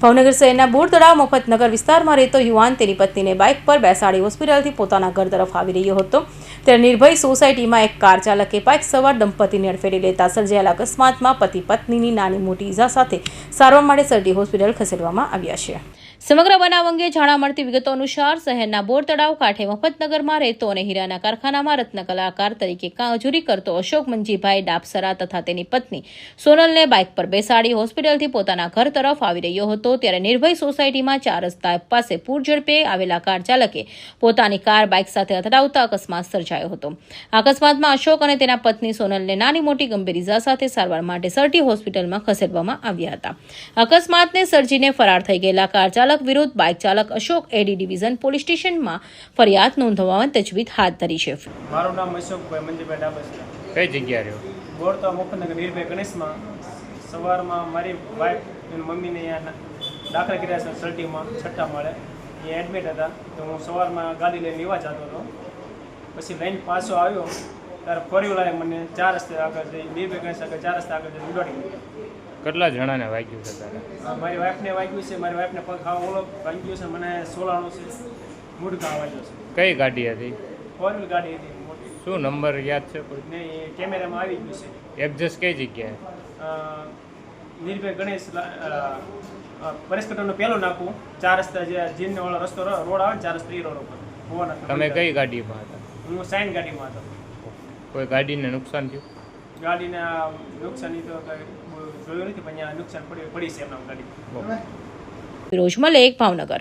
ભાવનગર શહેરના બોર તળાવ મફતનગર વિસ્તારમાં રહેતો યુવાન તેની પત્નીને બાઇક પર બેસાડી હોસ્પિટલથી પોતાના ઘર તરફ આવી રહ્યો હતો ત્યારે નિર્ભય સોસાયટીમાં એક કાર ચાલકે બાઇક સવાર દંપતીને અડફેટે લેતા સર્જાયેલા અકસ્માતમાં પતિ પત્નીની નાની મોટી ઈજા સાથે સારવાર માટે સરટી હોસ્પિટલ ખસેડવામાં આવ્યા છે। સમગ્ર બનાવ અંગે જાણવા મળતી વિગતો અનુસાર શહેરના બોર તળાવ કાંઠે મફતનગરમાં રહેતો અને હીરાના કારખાનામાં રત્ન કલાકાર તરીકે મજૂરી કરતો અશોક મંજીભાઈ ડાબસરા તથા તેની પત્ની સોનલને બાઇક પર બેસાડી હોસ્પિટલથી પોતાના ઘર તરફ આવી રહ્યો હતો ત્યારે નિર્ભય સોસાયટીમાં 4 રસ્તા પાસે પૂર ઝડપે આવેલા કાર ચાલકે પોતાની કાર બાઇક સાથે અથડાવતા અકસ્માત સર્જાયો હતો। આ અકસ્માતમાં અશોક અને તેના પત્ની સોનલને નાની મોટી ગંભીર ઈજા સાથે સારવાર માટે સરટી હોસ્પિટલમાં ખસેડવામાં આવ્યા હતા। અકસ્માતને સર્જીને ફરાર થઈ ગયેલા કાર ચાલક વિરુદ્ધ બાઇક ચાલક અશોક એડી ડિવિઝન પોલીસ સ્ટેશનમાં ફરિયાદ નોંધવાની તજવીજ હાથ ધરી છે। મારું નામ અશોકભાઈ મંજીભાઈ ડાબસરા। કઈ જગ્યા રહ્યો? બોરતા મફતનગર નિર્ભય ગણેશમાં સવારમાં મારી વાઈફ અને મમ્મીને અહીંયા દાખલ કર્યા છે સર્ટીમાં 6ઠ્ઠા માળે, એ એડમિટ હતા। તો હું સવારમાં ગાડી લઈને લેવા જતો હતો, પછી લઈને પાછો આવ્યો ત્યારે ફોરવ્હીલરે મને 4 રસ્તે આગળ જઈ નિર્ભય ગણેશ આગળ 4 રસ્તે આગળ જઈ ઉડાડી દીધો। કેટલા જણાને વાગ્યું છે તારે? મારી વાઈફને વાગ્યું છે, મારી વાઈફને પગ ખાવા ઓલો વાગ્યું છે, મને સોલાણું છે, મૂળ ઘા વાગ્યો છે। કઈ ગાડી હતી? ફોરવ્હીલ ગાડી હતી મોટી। શું નંબર યાદ છે કોઈ? ને એ કેમેરામાં આવી ગયું છે। એડજસ્ટ કઈ જગ્યાએ? નિર્ભય ગણેશ પરેશ કટરનો પહેલો નાખું 4 રસ્તા જે જીનનો વાળો રસ્તો રોડ આવે ને 4 રસ્તા રોડ ઉપર ભુવાના। તમે કઈ ગાડીમાં હતા? હું સાઈન ગાડીમાં હતો। કોઈ ગાડીને નુકસાન થયું? ગાડીને નુકસાની તો કંઈ જોયું નથી, પણ અહીંયા નુકસાન પડી છે એમના ગાડી। ફિરોજ મલેક, ભાવનગર।